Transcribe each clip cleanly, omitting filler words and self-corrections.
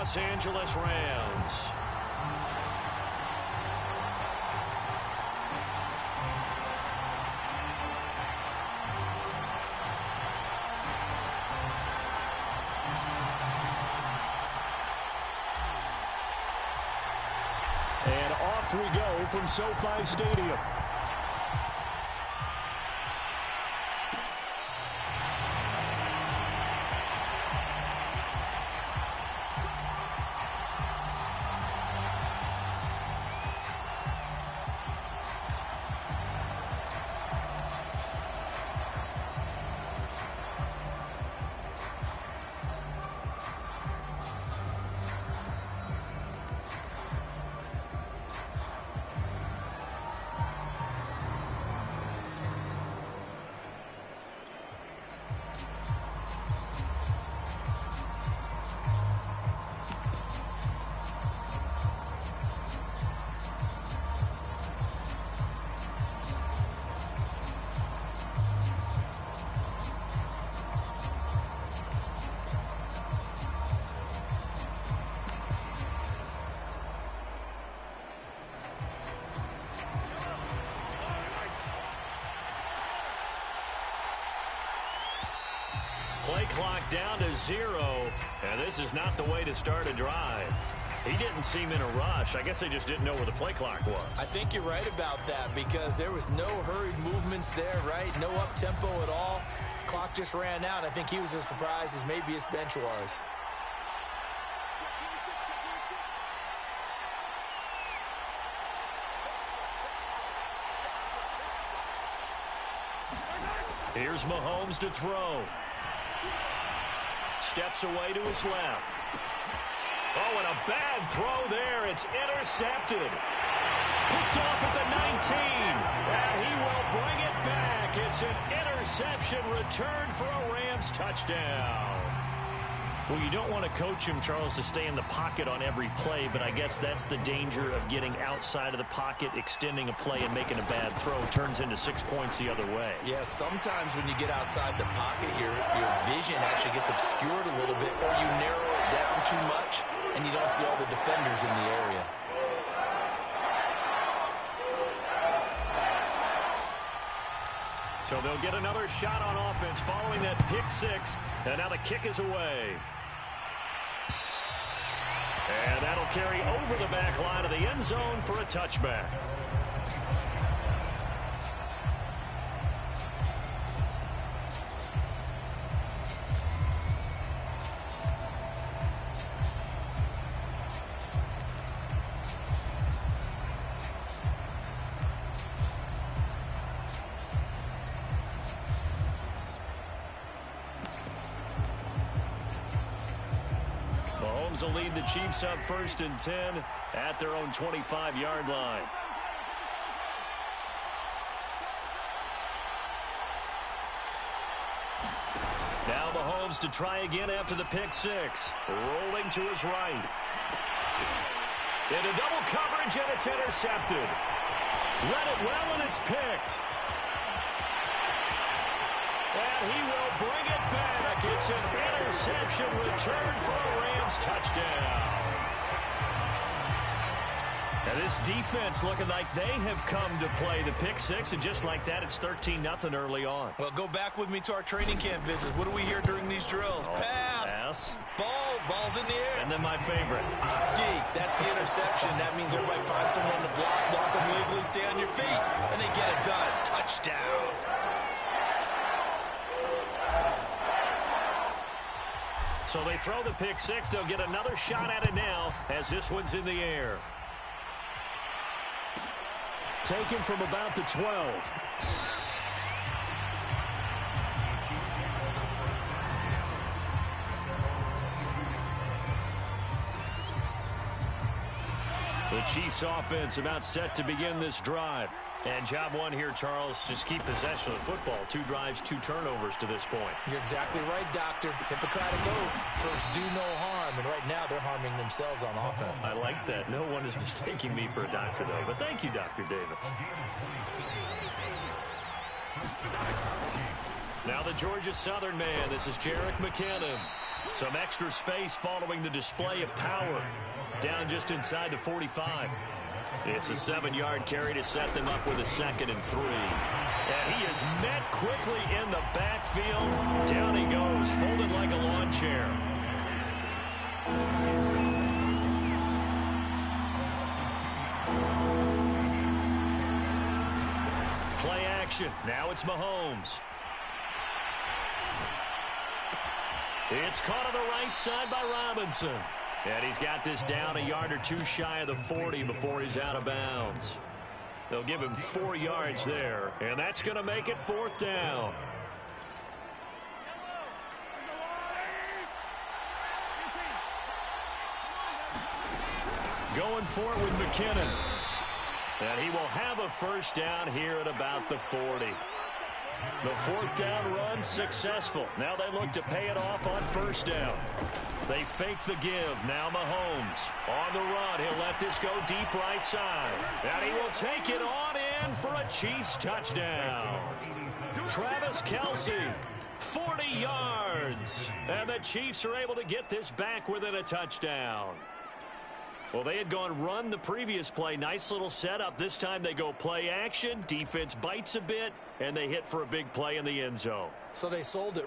Los Angeles Rams. And off we go from SoFi Stadium. Play clock down to 0, and this is not the way to start a drive. He didn't seem in a rush. I guess they just didn't know where the play clock was. I think you're right about that because there was no hurried movements there, right? No up-tempo at all. Clock just ran out. I think he was as surprised as maybe his bench was. Here's Mahomes to throw. Steps away to his left. Oh, and a bad throw there. It's intercepted. Picked off at the 19. And he will bring it back. It's an interception returned for a Rams touchdown. Well, you don't want to coach him, Charles, to stay in the pocket on every play, but I guess that's the danger of getting outside of the pocket, extending a play, and making a bad throw. Turns into 6 points the other way. Yeah, sometimes when you get outside the pocket, your vision actually gets obscured a little bit, or you narrow it down too much, and you don't see all the defenders in the area. So they'll get another shot on offense following that pick six, and now the kick is away. And that'll carry over the back line of the end zone for a touchback. Will lead the Chiefs up 1st and 10 at their own 25-yard line. Now Mahomes to try again after the pick six. Rolling to his right. Into double coverage, and it's intercepted. Read it well, and it's picked. And he will bring it back. It's an interception return for a Rams touchdown. And this defense looking like they have come to play the pick six, and just like that, it's 13-0 early on. Well, go back with me to our training camp visit. What do we hear during these drills? Pass. Ball's in the air. And then my favorite. Ski. That's the interception. That means everybody finds someone to block them legally, stay on your feet, and they get it done. Touchdown. So they throw the pick six. They'll get another shot at it now as this one's in the air. Taken from about the 12. The Chiefs offense about set to begin this drive. And job one here, Charles, just keep possession of the football. 2 drives, 2 turnovers to this point. You're exactly right, Doctor. Hippocratic oath. First, do no harm. And right now, they're harming themselves on offense. I like that. No one is mistaking me for a doctor, though. But thank you, Dr. Davis. Now the Georgia Southern man. This is Jerick McKinnon. Some extra space following the display of power. Down just inside the 45. It's a 7-yard carry to set them up with a 2nd and 3. And he is met quickly in the backfield. Down he goes, folded like a lawn chair. Play action. Now it's Mahomes. It's caught on the right side by Robinson. And he's got this down a yard or two shy of the 40 before he's out of bounds. They'll give him 4 yards there, and that's going to make it 4th down. Going for it with McKinnon. And he will have a 1st down here at about the 40. The 4th down run successful. Now they look to pay it off on 1st down. They fake the give. Now Mahomes on the run. He'll let this go deep right side. And he will take it on in for a Chiefs touchdown. Travis Kelce, 40 yards. And the Chiefs are able to get this back within a touchdown. Well, they had gone run the previous play. Nice little setup. This time they go play action. Defense bites a bit, and they hit for a big play in the end zone. So they sold it.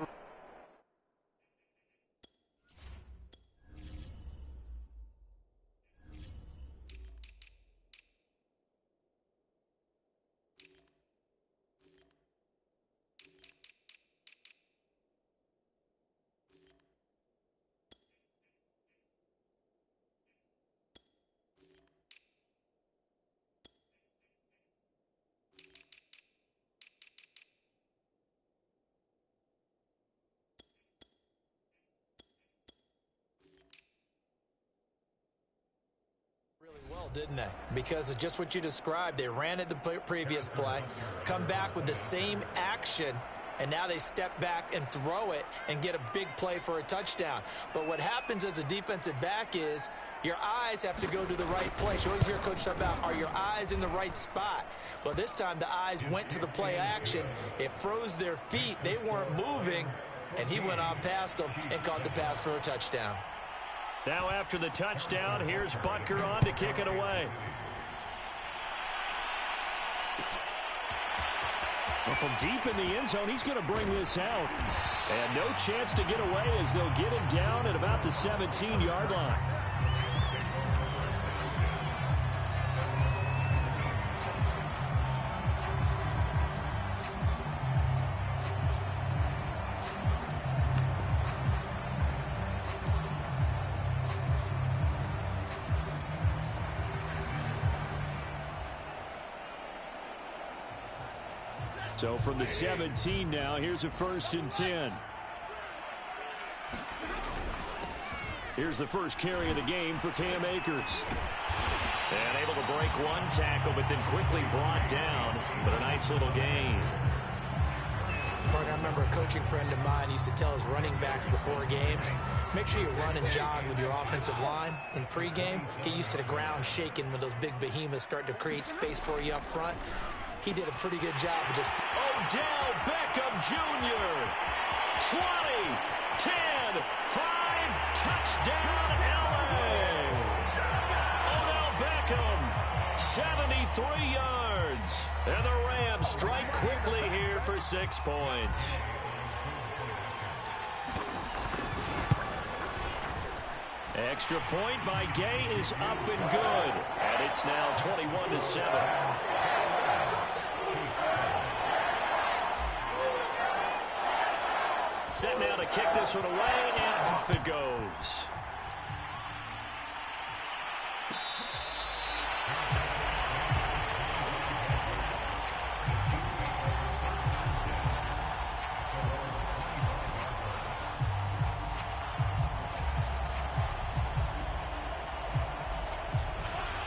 Didn't they? Because of just what you described. They ran at the previous play, come back with the same action, and now they step back and throw it and get a big play for a touchdown. But what happens as a defensive back is your eyes have to go to the right place. You always hear Coach talk about, are your eyes in the right spot? Well, this time the eyes went to the play action. It froze their feet. They weren't moving, and he went on past them and caught the pass for a touchdown. Now after the touchdown, here's Butker on to kick it away. Well, from deep in the end zone, he's going to bring this out. And no chance to get away as they'll get him down at about the 17-yard line. So from the 17 now, here's a 1st and 10. Here's the first carry of the game for Cam Akers. And able to break one tackle, but then quickly brought down. But a nice little gain. I remember a coaching friend of mine used to tell his running backs before games, make sure you run and jog with your offensive line in pregame. Get used to the ground shaking when those big behemoths start to create space for you up front. He did a pretty good job of just... Odell Beckham Jr. 20, 10, 5, touchdown LA. Odell Beckham, 73 yards. And the Rams strike quickly here for 6 points. Extra point by Gay is up and good. And it's now 21-7. Set now to kick this one away, and off it goes.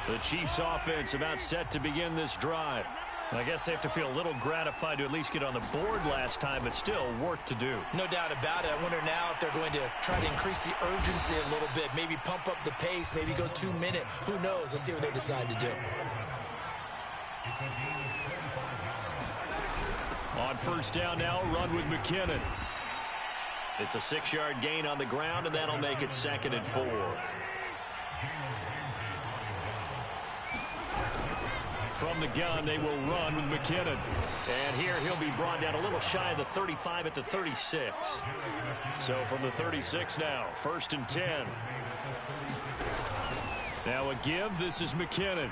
The Chiefs offense about set to begin this drive. I guess they have to feel a little gratified to at least get on the board last time, but still work to do. No doubt about it. I wonder now if they're going to try to increase the urgency a little bit, maybe pump up the pace, maybe go 2 minute. Who knows? Let's see what they decide to do. On 1st down now, run with McKinnon. It's a 6-yard gain on the ground, and that'll make it 2nd and 4. From the gun, they will run with McKinnon. And here he'll be brought down a little shy of the 35 at the 36. So from the 36 now, 1st and 10. Now a give. This is McKinnon.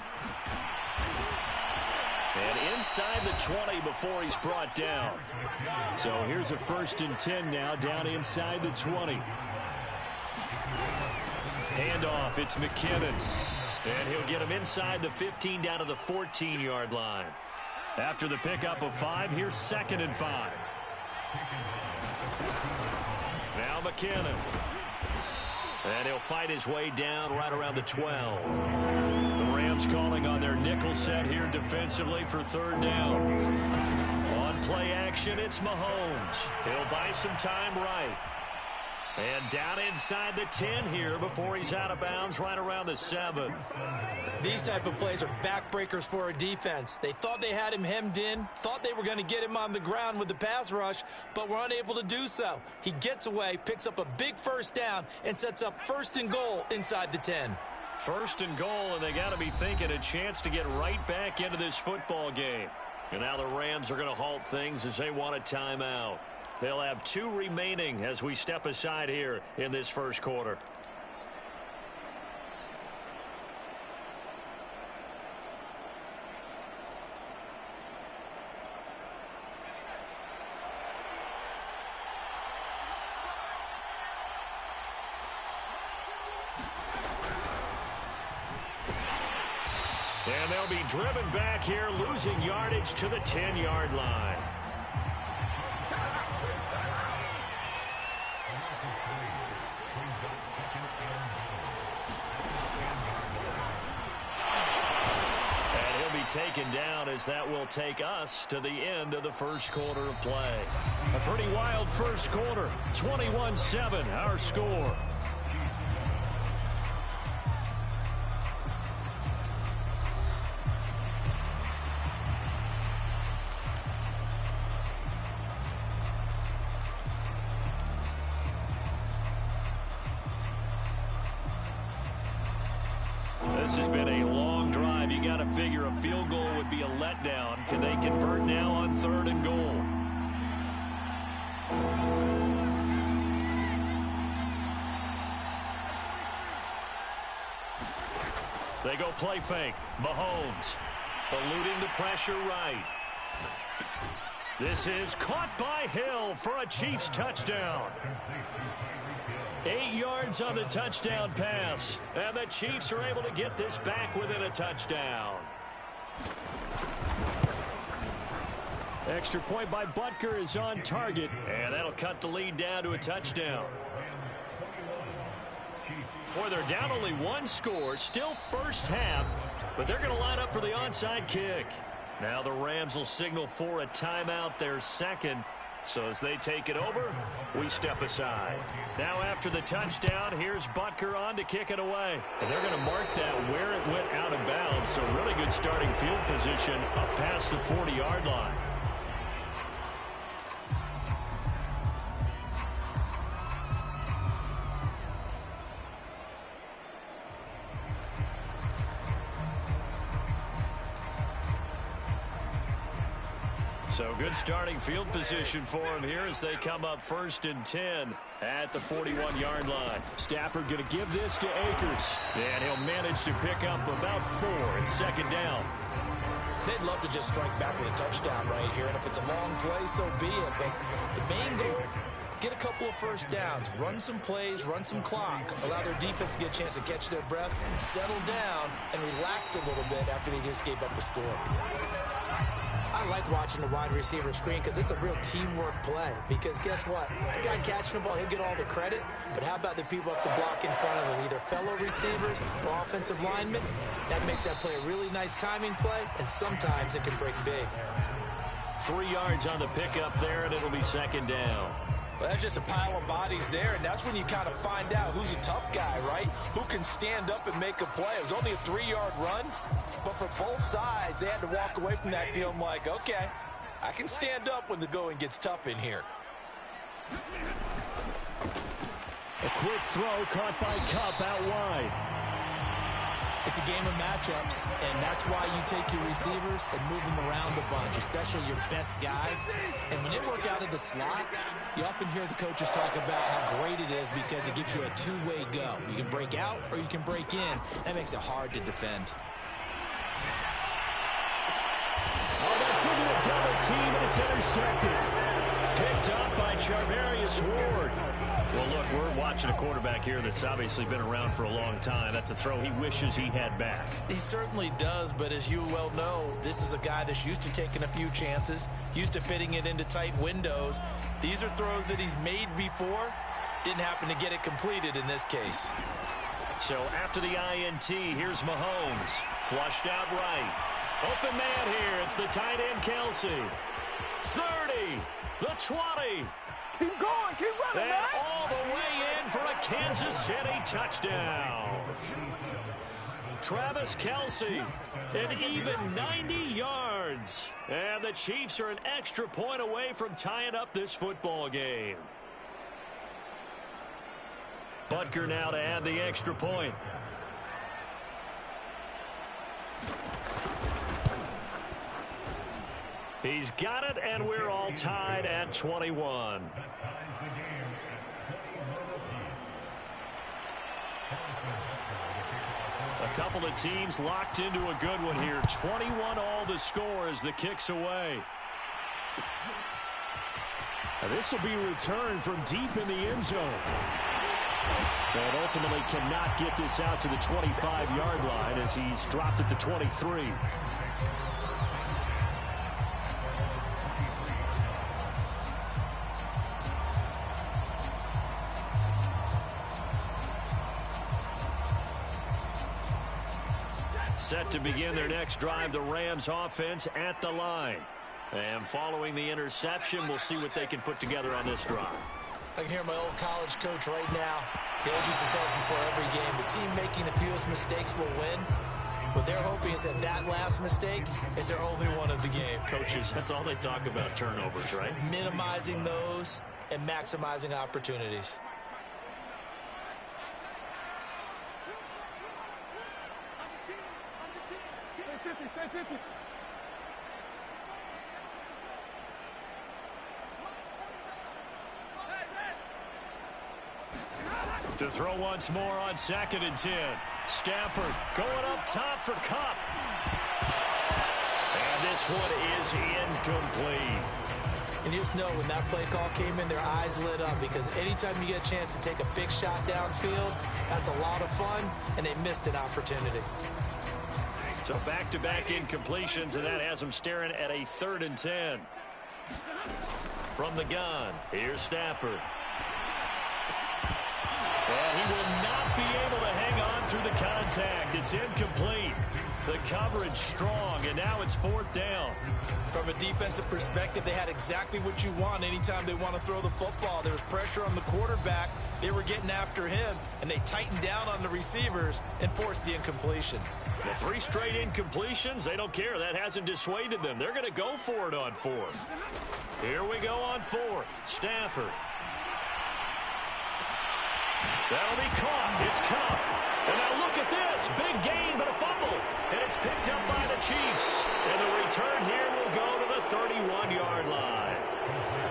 And inside the 20 before he's brought down. So here's a 1st and 10 now, down inside the 20. Handoff, it's McKinnon. And he'll get him inside the 15 down to the 14-yard line. After the pickup of 5, here's 2nd and 5. Now McKinnon. And he'll fight his way down right around the 12. The Rams calling on their nickel set here defensively for 3rd down. On play action, it's Mahomes. He'll buy some time right. And down inside the 10 here before he's out of bounds right around the 7. These type of plays are backbreakers for a defense. They thought they had him hemmed in, thought they were going to get him on the ground with the pass rush, but were unable to do so. He gets away, picks up a big 1st down, and sets up 1st and goal inside the 10. 1st and goal, and they got to be thinking a chance to get right back into this football game. And now the Rams are going to halt things as they want a timeout. They'll have 2 remaining as we step aside here in this 1st quarter. And they'll be driven back here, losing yardage to the 10-yard line. Taken down as that will take us to the end of the 1st quarter of play. A pretty wild 1st quarter. 21-7 our score. This has been a long drive. You got to figure a field goal would be a letdown. Can they convert now on 3rd and goal? They go play fake. Mahomes eluding the pressure right. This is caught by Hill for a Chiefs touchdown. 8 yards on the touchdown pass. And the Chiefs are able to get this back within a touchdown. Extra point by Butker is on target. And that'll cut the lead down to a touchdown. Boy, they're down only 1 score. Still 1st half. But they're going to line up for the onside kick. Now the Rams will signal for a timeout, their 2nd. So as they take it over, we step aside. Now after the touchdown, here's Butker on to kick it away. And they're going to mark that where it went out of bounds. So really good starting field position up past the 40-yard line. So good starting field position for him here as they come up 1st and 10 at the 41-yard line. Stafford going to give this to Akers. And he'll manage to pick up about 4 at 2nd down. They'd love to just strike back with a touchdown right here. And if it's a long play, so be it. But the main goal, get a couple of 1st downs, run some plays, run some clock, allow their defense to get a chance to catch their breath, settle down, and relax a little bit after they just gave up a score. I like watching the wide receiver screen because it's a real teamwork play. Because guess what? The guy catching the ball, he'll get all the credit. But how about the people up to block in front of him, either fellow receivers or offensive linemen? That makes that play a really nice timing play, and sometimes it can break big. 3 yards on the pickup there, and it'll be 2nd down. Well, that's just a pile of bodies there, and that's when you kind of find out who's a tough guy, right? Who can stand up and make a play. It was only a 3-yard run, but for both sides, they had to walk away from that feeling like, okay, I can stand up when the going gets tough in here. A quick throw caught by Kupp out wide. It's a game of matchups, and that's why you take your receivers and move them around a bunch, especially your best guys. And when they work out of the slot, you often hear the coaches talk about how great it is because it gives you a two-way go. You can break out or you can break in. That makes it hard to defend. Oh, that's into a double team, and it's intercepted. Picked up by Charvarius Ward. Well, look, we're watching a quarterback here that's obviously been around for a long time. That's a throw he wishes he had back. He certainly does, but as you well know, this is a guy that's used to taking a few chances, used to fitting it into tight windows. These are throws that he's made before. Didn't happen to get it completed in this case. So after the INT, here's Mahomes. Flushed out right. Open man here. It's the tight end, Kelsey. 30. The 20. Keep going. Keep running, And man. all the way in for a Kansas City touchdown. Travis Kelce, an even 90 yards. And the Chiefs are an extra point away from tying up this football game. Butker now to add the extra point. He's got it, and we're all tied at 21. A couple of teams locked into a good one here. 21 all the score as the kick's away. Now this will be returned from deep in the end zone. And ultimately cannot get this out to the 25-yard line as he's dropped at the 23. Set to begin their next drive, the Rams offense at the line. And following the interception, we'll see what they can put together on this drive. I can hear my old college coach right now. He always used to tell us before every game, the team making the fewest mistakes will win. What they're hoping is that that last mistake is their only one of the game. Coaches, that's all they talk about, turnovers, right? Minimizing those and maximizing opportunities. Stay 50. To throw once more on 2nd and 10. Stafford going up top for Kupp. And this one is incomplete. And you just know when that play call came in, their eyes lit up because anytime you get a chance to take a big shot downfield, that's a lot of fun, and they missed an opportunity. So back-to-back incompletions, and that has them staring at a 3rd and 10. From the gun, here's Stafford. And he will not be able to hang on through the contact. It's incomplete. The coverage strong, and now it's 4th down. From a defensive perspective, they had exactly what you want anytime they want to throw the football. There was pressure on the quarterback. They were getting after him, and they tightened down on the receivers and forced the incompletion. The 3 straight incompletions, they don't care. That hasn't dissuaded them. They're going to go for it on 4th. Here we go on 4th. Stafford. That'll be caught. It's Kupp. And now look at this. Big gain, but a fumble. And it's picked up by the Chiefs. And the return here will go to the 31-yard line.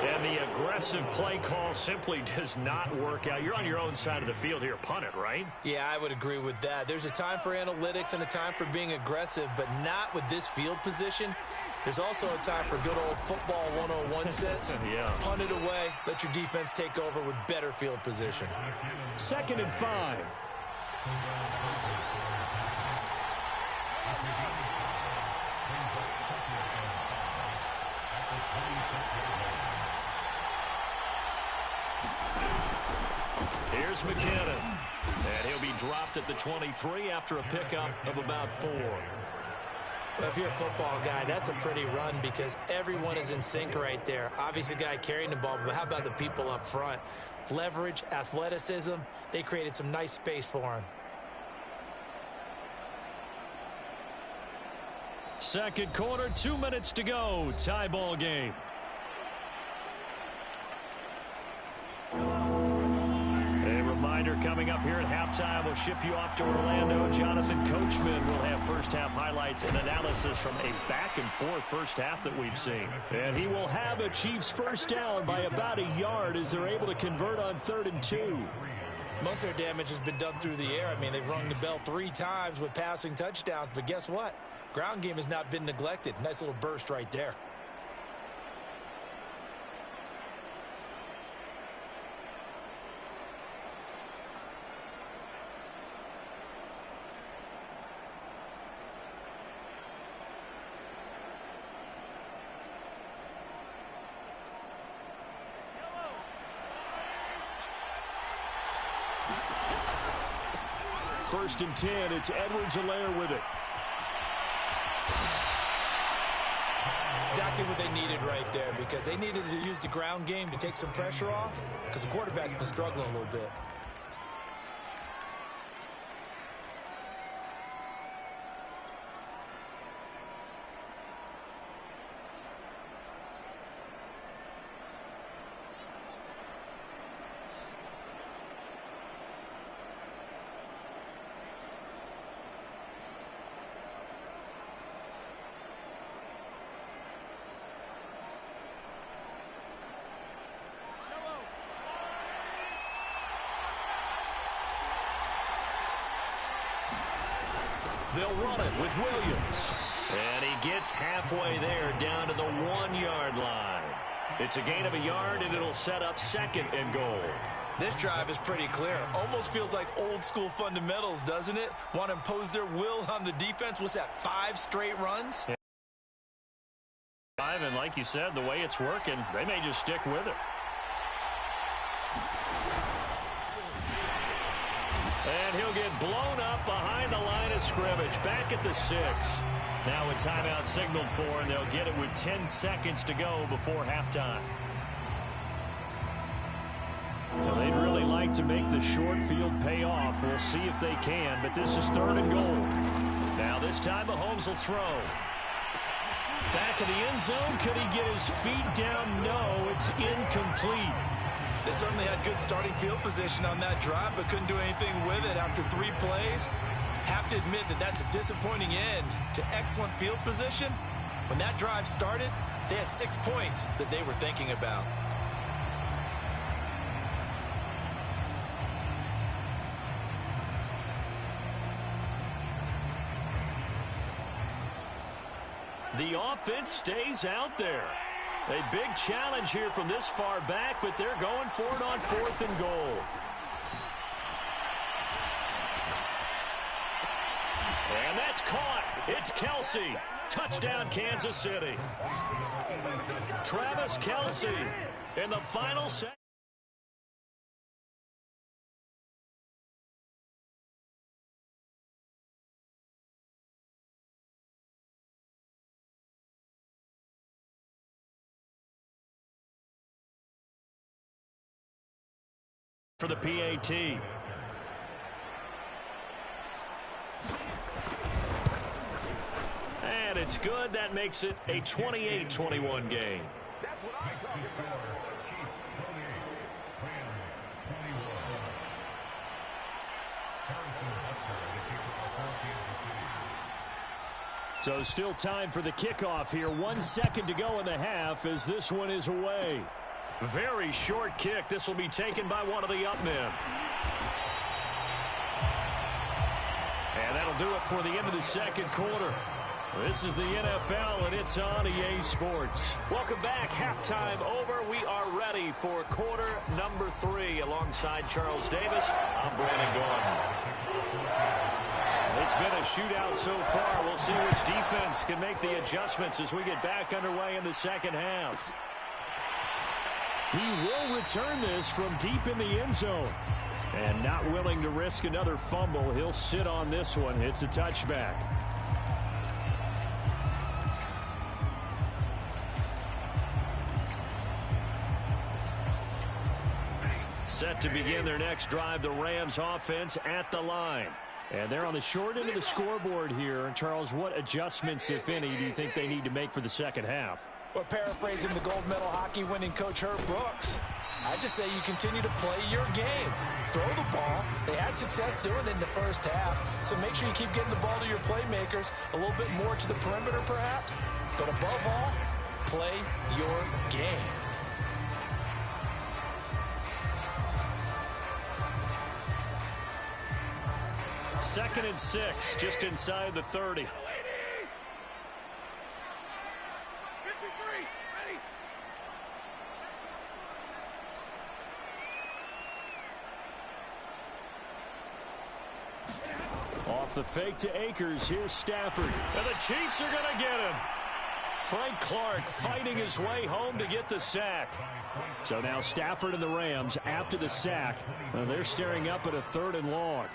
And the aggressive play call simply does not work out. You're on your own side of the field here. Punt it, right? Yeah, I would agree with that. There's a time for analytics and a time for being aggressive, but not with this field position. There's also a time for good old football 101 sense. Yeah. Punt it away. Let your defense take over with better field position. 2nd and 5. Here's McKinnon. And he'll be dropped at the 23 after a pickup of about 4. Well, if you're a football guy, that's a pretty run because everyone is in sync right there. Obviously, the guy carrying the ball, but how about the people up front? Leverage, athleticism, they created some nice space for him. 2nd quarter, 2 minutes to go. Tie ball game. Here at halftime, we'll ship you off to Orlando. Jonathan Coachman will have first-half highlights and analysis from a back-and-forth first half that we've seen. And he will have a Chiefs first down by about a yard as they're able to convert on 3rd and 2. Most of their damage has been done through the air. I mean, they've rung the bell 3 times with passing touchdowns. But guess what? Ground game has not been neglected. Nice little burst right there. First and 10, it's Edwards-Helaire with it. Exactly what they needed right there, because they needed to use the ground game to take some pressure off, because the quarterback's been struggling a little bit. They'll run it with Williams. And he gets halfway there down to the 1-yard line. It's a gain of a yard, and it'll set up 2nd and goal. This drive is pretty clear. Almost feels like old-school fundamentals, doesn't it? Want to impose their will on the defense. What's that, 5 straight runs? Yeah. 5, and like you said, the way it's working, they may just stick with it. And he'll get blown up behind the line of scrimmage, back at the 6. Now a timeout signaled for, and they'll get it with 10 seconds to go before halftime. Well, they'd really like to make the short field pay off. We'll see if they can, but this is 3rd and goal. Now this time Mahomes will throw. Back of the end zone. Could he get his feet down? No, it's incomplete. They certainly had good starting field position on that drive, but couldn't do anything with it after 3 plays. Have to admit that that's a disappointing end to excellent field position. When that drive started, they had 6 points that they were thinking about. The offense stays out there. A big challenge here from this far back, but they're going for it on 4th and goal. And that's caught. It's Kelce. Touchdown, Kansas City. Travis Kelce in the final set. For the PAT. And it's good. That makes it a 28-21 game. So still time for the kickoff here. 1 second to go in the half as this one is away. Very short kick. This will be taken by one of the up men. And that'll do it for the end of the second quarter. This is the NFL, and it's on EA Sports. Welcome back. Halftime over. We are ready for quarter number 3. Alongside Charles Davis, I'm Brandon Gordon. It's been a shootout so far. We'll see which defense can make the adjustments as we get back underway in the second half. He will return this from deep in the end zone. And not willing to risk another fumble, he'll sit on this one. It's a touchback. Set to begin their next drive, the Rams offense at the line. And they're on the short end of the scoreboard here. Charles, what adjustments, if any, do you think they need to make for the second half? Well, paraphrasing the gold medal hockey winning coach Herb Brooks, I just say you continue to play your game. Throw the ball. They had success doing it in the first half, so make sure you keep getting the ball to your playmakers, a little bit more to the perimeter perhaps, but above all, play your game. Second and 6, just inside the 30. Off the fake to Akers, here's Stafford. And the Chiefs are going to get him. Frank Clark fighting his way home to get the sack. So now Stafford and the Rams, after the sack, they're staring up at a 3rd and long.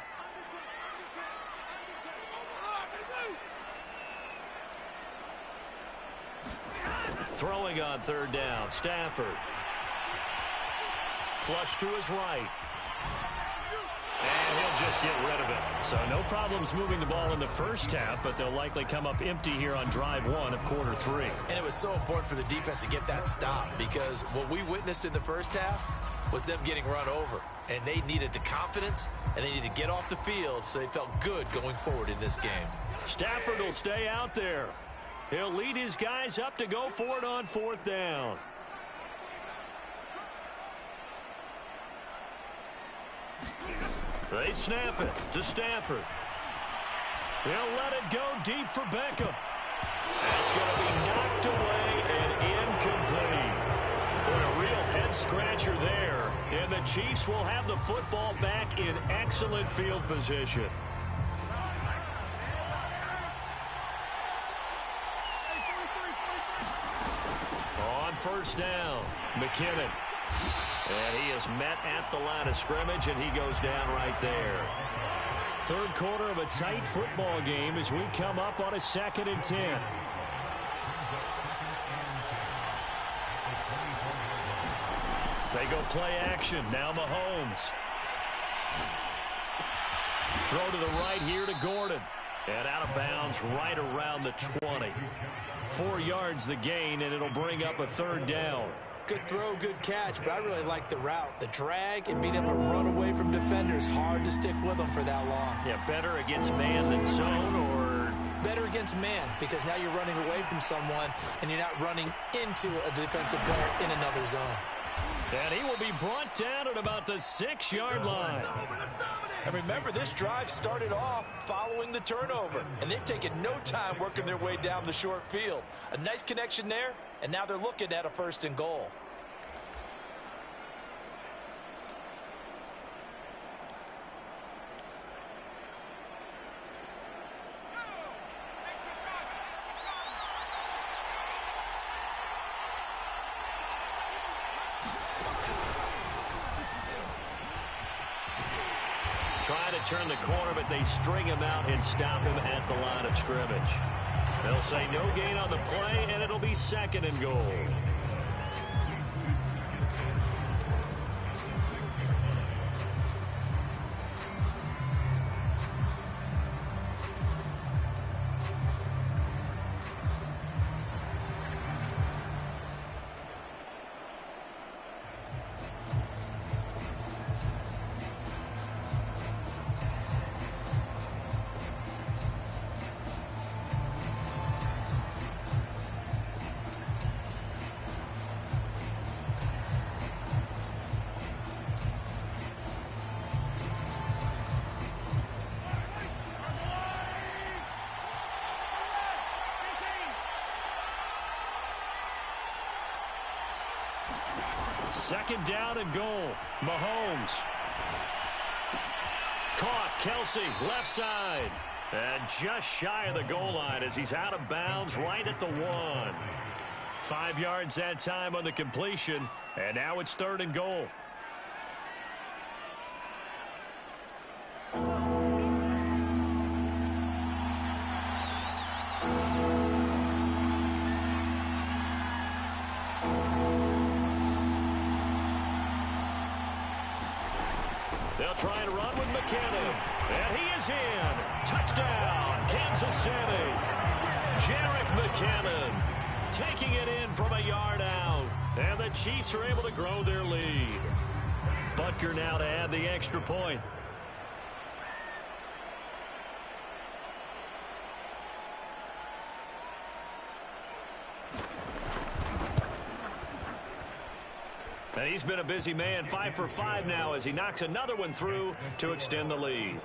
Throwing on 3rd down, Stafford. Flush to his right. And he'll just get rid of it. So no problems moving the ball in the first half, but they'll likely come up empty here on drive 1 of quarter 3. And it was so important for the defense to get that stop, because what we witnessed in the first half was them getting run over. And they needed the confidence, and they needed to get off the field so they felt good going forward in this game. Stafford will stay out there. He'll lead his guys up to go for it on 4th down. They snap it to Stafford. He'll let it go deep for Beckham. That's going to be knocked away and incomplete. Boy, a real head-scratcher there. And the Chiefs will have the football back in excellent field position. On 1st down, McKinnon. And he is met at the line of scrimmage, and he goes down right there. 3rd quarter of a tight football game as we come up on a 2nd and 10. They go play action. Now Mahomes. Throw to the right here to Gordon. And out of bounds right around the 20. 4 yards the gain, and it'll bring up a 3rd down. Good throw, good catch, but I really like the route. The drag and being able to run away from defenders. Hard to stick with them for that long. Yeah, better against man than zone, or better against man, because now you're running away from someone and you're not running into a defensive player in another zone. And he will be brought down at about the 6-yard line. And remember, this drive started off following the turnover, and they've taken no time working their way down the short field. A nice connection there, and now they're looking at a 1st and goal. Trying to turn the corner, but they string him out and stop him at the line of scrimmage. They'll say no gain on the play, and it'll be 2nd and goal. Second down and goal. Mahomes. Caught. Kelsey, left side. And just shy of the goal line as he's out of bounds right at the 1. 5 yards that time on the completion. And now it's 3rd and goal. They'll try and run with McKinnon. And he is in. Touchdown, Kansas City. Jerick McKinnon. taking it in from a yard out. And the Chiefs are able to grow their lead. Butker now to add the extra point. And he's been a busy man, 5 for 5 now as he knocks another one through to extend the lead.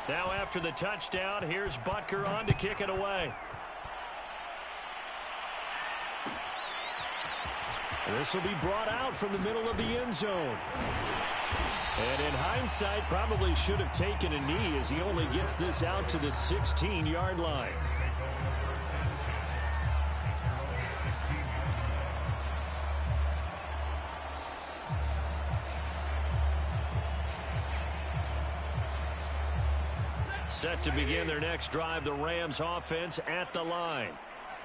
Now after the touchdown, here's Butker on to kick it away. This will be brought out from the middle of the end zone. And in hindsight, probably should have taken a knee as he only gets this out to the 16-yard line. Set to begin their next drive, the Rams offense at the line.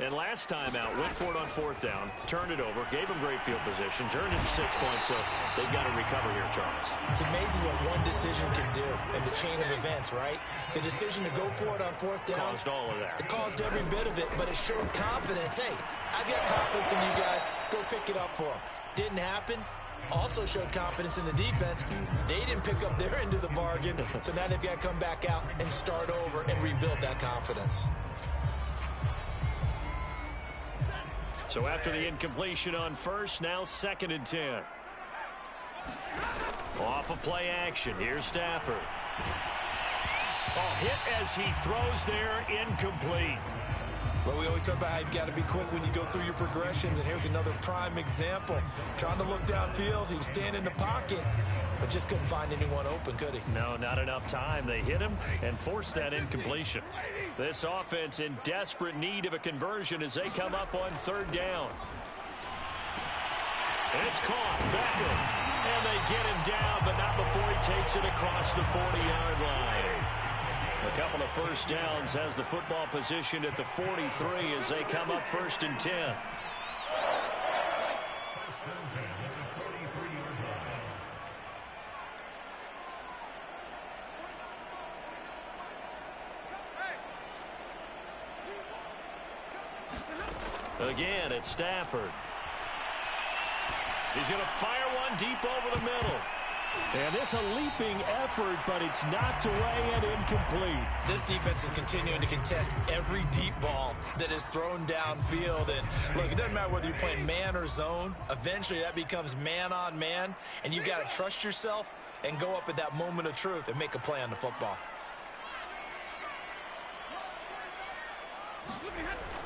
And last time out, went for it on 4th down, turned it over, gave them great field position, turned it to 6 points, so they've got to recover here, Charles. It's amazing what one decision can do in the chain of events, right? The decision to go for it on 4th down. Caused all of that. It caused every bit of it, but it showed confidence. Hey, I've got confidence in you guys. Go pick it up for them. Didn't happen. Also showed confidence in the defense. They didn't pick up their end of the bargain, so now they've got to come back out and start over and rebuild that confidence. So after the incompletion on first, now 2nd and 10. Off of play action, here's Stafford. Hit as he throws there, incomplete. Well, we always talk about how you've got to be quick when you go through your progressions, and here's another prime example. Trying to look downfield, he was standing in the pocket, but just couldn't find anyone open, could he? No, not enough time. They hit him and forced that incompletion. This offense in desperate need of a conversion as they come up on 3rd down. It's caught, Beckham, and they get him down, but not before he takes it across the 40-yard line. A couple of first downs has the football position at the 43 as they come up 1st and 10. Again, it's Stafford. He's going to fire one deep over the middle. And this a leaping effort, but it's knocked away and incomplete. This defense is continuing to contest every deep ball that is thrown downfield. And look, it doesn't matter whether you're playing man or zone. Eventually that becomes man on man, and you've got to trust yourself and go up at that moment of truth and make a play on the football.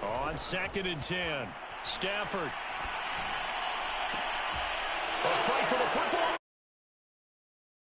On 2nd and 10, Stafford. A fight for the football,